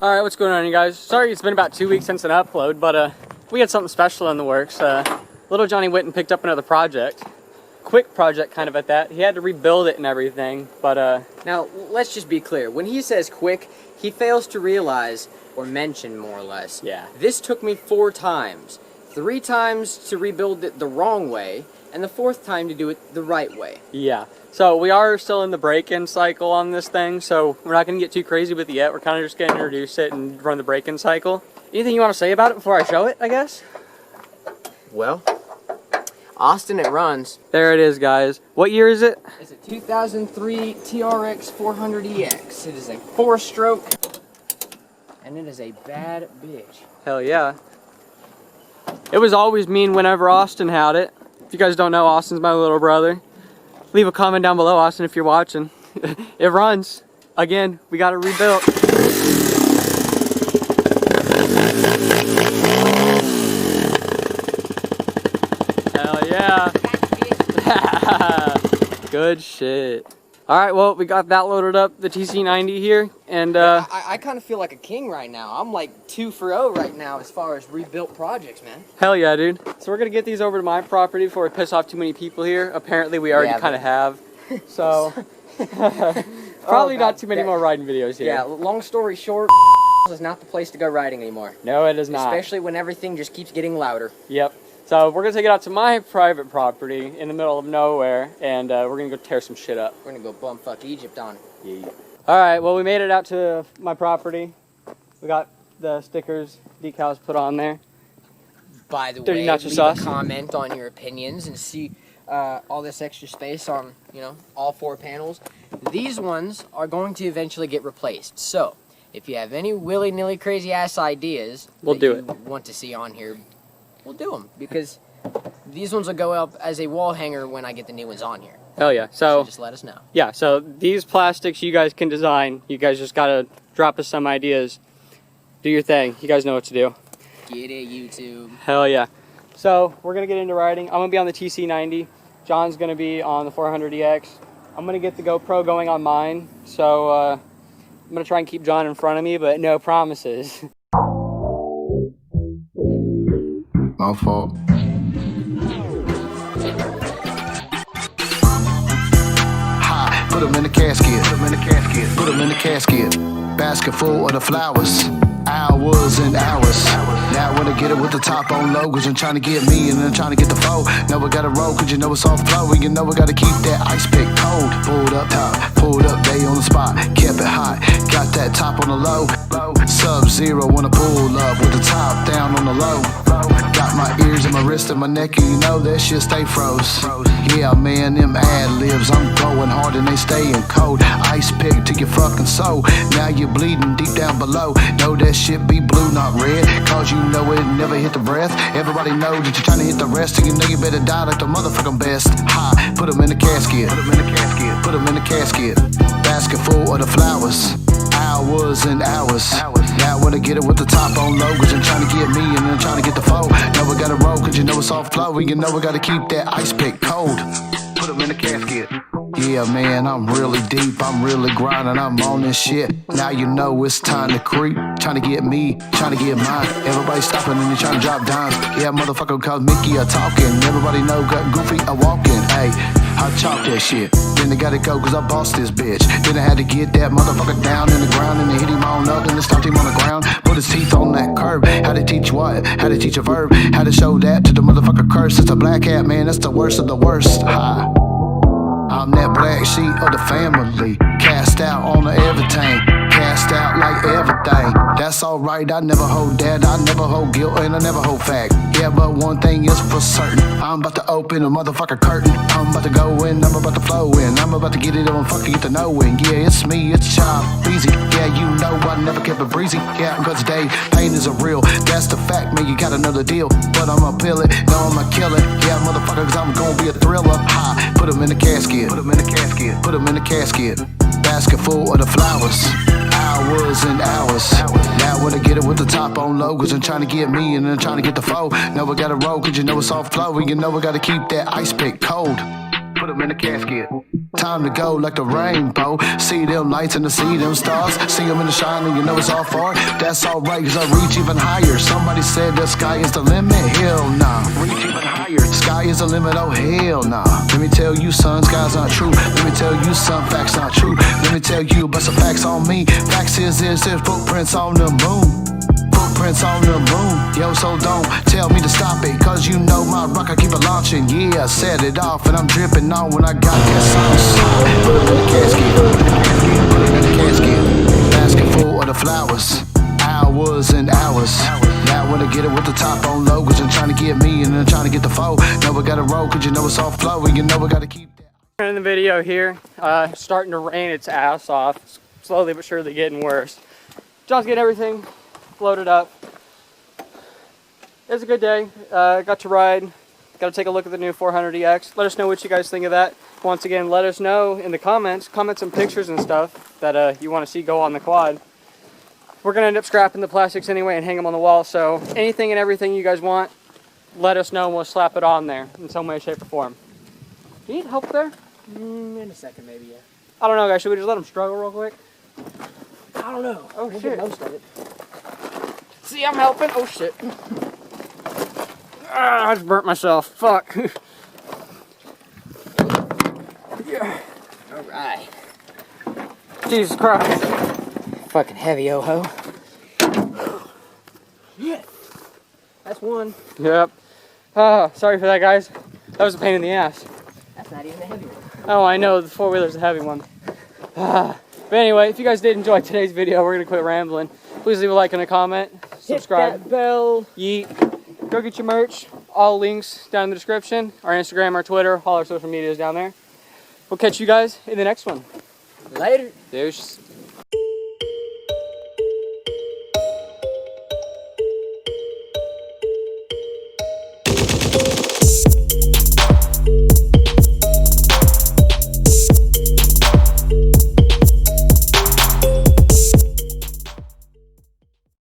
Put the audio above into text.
Alright, what's going on, you guys? Sorry it's been about 2 weeks since an upload, but we had something special in the works. Little Johnny went and picked up another project. Quick project kind of at that. He had to rebuild it and everything, but Now, let's just be clear. When he says quick, he fails to realize, or mention more or less, yeah. this took me 4 times. 3 times to rebuild it the wrong way, and the 4th time to do it the right way. Yeah. So we are still in the break-in cycle on this thing, so we're not going to get too crazy with it yet. We're kind of just going to introduce it and run the break-in cycle. Anything you want to say about it before I show it, I guess? Well, Austin, it runs. There it is, guys. What year is it? It's a 2003 TRX 400EX. It is a 4-stroke, and it is a bad bitch. Hell yeah. It was always mean whenever Austin had it. If you guys don't know, Austin's my little brother. Leave a comment down below, Austin, if you're watching. It runs. Again, we got it rebuilt. Hell yeah. Good shit. Alright, well, we got that loaded up, the TC90 here, and I kind of feel like a king right now. I'm like 2 for 0 right now as far as rebuilt projects, man. hell yeah, dude. So we're gonna get these over to my property before we piss off too many people here. Apparently we already kind of have. So, probably not too many more riding videos here. Yeah, long story short, is not the place to go riding anymore. No, it is not. Especially when everything just keeps getting louder. Yep. So we're gonna take it out to my private property in the middle of nowhere, and we're gonna go tear some shit up. We're gonna go bumfuck Egypt on it. Yeah. Alright, well we made it out to my property. We got the stickers, decals put on there. By the Dirty way, nacho leave sauce. a comment on your opinions and see all this extra space on, you know, all 4 panels. These ones are going to eventually get replaced. So, if you have any willy-nilly crazy-ass ideas We'll do it. Want to see on here, we'll do them. Because these ones will go up as a wall hanger when I get the new ones on here. Hell yeah. So So just let us know. yeah, so these plastics you guys can design. You guys just gotta drop us some ideas. Do your thing. You guys know what to do. Get it, YouTube. Hell yeah. So we're gonna get into riding. I'm gonna be on the TC90. John's gonna be on the 400EX. I'm gonna get the GoPro going on mine. So I'm gonna try and keep John in front of me, but no promises. My fault. Ha! Put 'em in the casket. Put 'em in the casket. Put 'em in the casket. Basket full of the flowers. Hours and hours. Now I wanna get it with the top on low, cause I'm trying to get me and then trying to get the foe. Now we gotta roll, cause you know it's off flow. And you know we gotta keep that ice pick cold. Pulled up top, pulled up day on the spot. Kept it hot, got that top on the low. Sub-zero wanna pull up with the top down on the low. Got my ears and my wrist and my neck, and you know that shit stay froze. Yeah, man, them ad-libs, I'm going hard and they staying cold. Ice pick to your fucking soul. Now you're bleeding deep down below. Know that shit be blue, not red, cause you know it never hit the breath. Everybody know that you're trying to hit the rest, and you know you better die like the motherfucking best. Ha, put 'em in the casket. Put 'em in the casket. Put 'em in the casket. Basket full of the flowers. Hours and hours. Now I wanna get it with the top on low, cause I'm trying to get me and then trying to get the foe. Now we gotta roll, cause you know it's off flow, and you know we gotta keep that ice pick cold. Put 'em in the casket. Yeah, man, I'm really deep, I'm really grinding, I'm on this shit. Now you know it's time to creep. Trying to get me, trying to get mine. Everybody stopping and they trying to drop dimes. Yeah, motherfucker called Mickey a talking. Everybody know got Goofy a walking. Hey, I chop that shit. Then they gotta go cause I bossed this bitch. Then I had to get that motherfucker down in the ground, and then hit him on up and then stomped him on the ground. Put his teeth on that curb. How to teach what? How to teach a verb. How to show that to the motherfucker curse. It's a black hat, man, that's the worst of the worst. Ha. I'm that black sheep of the family. Cast out on everything. Cast out like everything. That's alright, I never hold that. I never hold guilt and I never hold fact. Yeah, but one thing is for certain. I'm about to open a motherfucker curtain. I'm about to go in, I'm about to flow in. I'm about to get it on, fucking get to know in. Yeah, it's me, it's Chop Easy. Yeah, you know I never kept it breezy. Yeah, cause today, pain is a real. That's the fact, man, you gotta know the deal. But I'ma peel it, no, I'ma kill it. Yeah, motherfucker, cause I'm gonna be a thriller. Ha, put 'em in the casket. Put 'em in the casket. Put 'em in the casket. Basket full of the flowers. Hours and hours. Now I wanna get it with the top on low, cause I'm trying to get me and then trying to get the foe. Now we gotta roll, cause you know it's off flow, and you know we gotta keep that ice pick cold. Put 'em in the casket. Time to go like the rainbow. See them lights and to see them stars. See them in the shine and you know it's all far. That's alright, cause I reach even higher. Somebody said the sky is the limit. Hell nah. Reach even higher. Sky is the limit, oh hell nah. Let me tell you, son, sky's not true. Let me tell you, some facts not true. Let me tell you about some facts on me. Facts is there's footprints on the moon. Footprints on the moon, yo, so don't tell me to stop it, cause you know my rock, I keep it launching. Yeah, I set it off and I'm dripping on when I got that sauce. Put it in the casket, put it in the casket. Basket full of the flowers, hours and hours. Now when I get it with the top on low, cause you're trying to get me and then trying to get the foe. Know we gotta roll, cause you know it's all flow, and you know we gotta keep that. In the video here, starting to rain its ass off. Slowly but surely getting worse. John's getting everything loaded up. It's a good day. Got to ride. Got to take a look at the new 400EX. Let us know what you guys think of that. Once again, let us know in the comments. Comment some pictures and stuff that you want to see go on the quad. We're going to end up scrapping the plastics anyway and hang them on the wall. So anything and everything you guys want, let us know and we'll slap it on there in some way, shape, or form. Do you need help there? In a second, maybe, yeah. I don't know, guys. Should we just let them struggle real quick? I don't know. Oh, We'll shit. get most of it. See, I'm helping. Oh, shit. I just burnt myself. Fuck. Yeah. All right. Jesus Christ. Fucking heavy, oh-ho. Yeah. That's one. Yep. Sorry for that, guys. That was a pain in the ass. That's not even a heavy one. Oh, I know. The four-wheeler's a heavy one. But anyway, if you guys did enjoy today's video, we're going to quit rambling. Please leave a like and a comment. Subscribe. Hit that bell. Yeet. Go get your merch. All links down in the description. Our Instagram, our Twitter, all our social media is down there. We'll catch you guys in the next one. Later. Deuce.